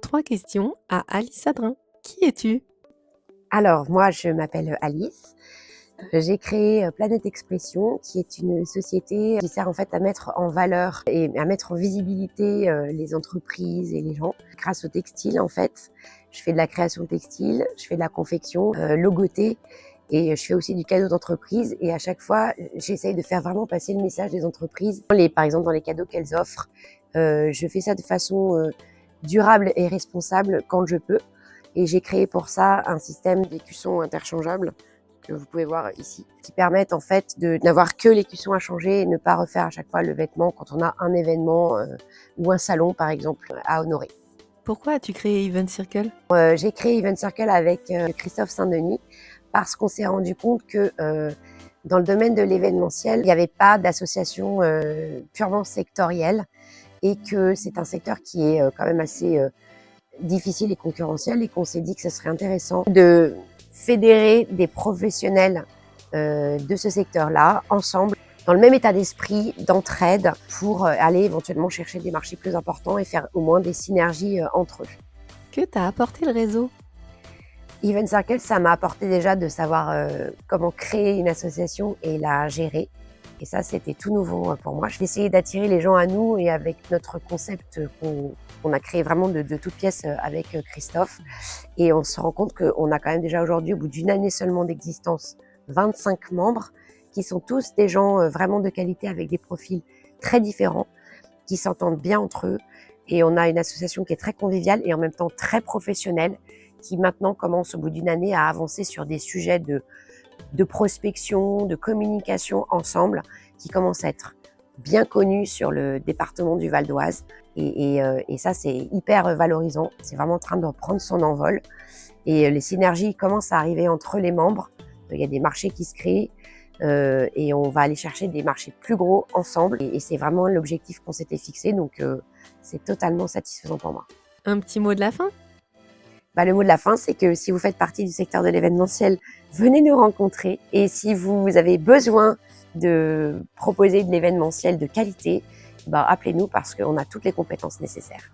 3 questions à Alice Adrin. Qui es-tu? Alors, moi, je m'appelle Alice. J'ai créé Planète Expression, qui est une société qui sert en fait à mettre en valeur et à mettre en visibilité les entreprises et les gens grâce au textile en fait. Je fais de la création textile, je fais de la confection, logotée et je fais aussi du cadeau d'entreprise. Et à chaque fois, j'essaye de faire vraiment passer le message des entreprises. Par exemple, dans les cadeaux qu'elles offrent, je fais ça de façon durable et responsable quand je peux. Et j'ai créé pour ça un système d'écussons interchangeables que vous pouvez voir ici, qui permettent en fait de n'avoir que l'écusson à changer et ne pas refaire à chaque fois le vêtement quand on a un événement ou un salon par exemple à honorer. Pourquoi as-tu créé Event Circle? J'ai créé Event Circle avec Christophe Saint-Denis parce qu'on s'est rendu compte que dans le domaine de l'événementiel, il n'y avait pas d'association purement sectorielle et que c'est un secteur qui est quand même assez difficile et concurrentiel et qu'on s'est dit que ce serait intéressant de fédérer des professionnels de ce secteur-là ensemble dans le même état d'esprit, d'entraide pour aller éventuellement chercher des marchés plus importants et faire au moins des synergies entre eux. Que t'a apporté le réseau? Event Circle, ça m'a apporté déjà de savoir comment créer une association et la gérer. Et ça, c'était tout nouveau pour moi. Je vais essayer d'attirer les gens à nous et avec notre concept qu'on a créé vraiment de toutes pièces avec Christophe. Et on se rend compte qu'on a quand même déjà aujourd'hui, au bout d'une année seulement d'existence, 25 membres qui sont tous des gens vraiment de qualité avec des profils très différents, qui s'entendent bien entre eux. Et on a une association qui est très conviviale et en même temps très professionnelle, qui maintenant commence au bout d'une année à avancer sur des sujets de prospection, de communication ensemble, qui commencent à être bien connus sur le département du Val d'Oise. Et ça, c'est hyper valorisant. C'est vraiment en train de prendre son envol. Et les synergies commencent à arriver entre les membres. Il y a des marchés qui se créent et on va aller chercher des marchés plus gros ensemble. Et c'est vraiment l'objectif qu'on s'était fixé. Donc, c'est totalement satisfaisant pour moi. Un petit mot de la fin? Le mot de la fin, c'est que si vous faites partie du secteur de l'événementiel, venez nous rencontrer. Et si vous avez besoin de proposer de l'événementiel de qualité, appelez-nous parce qu'on a toutes les compétences nécessaires.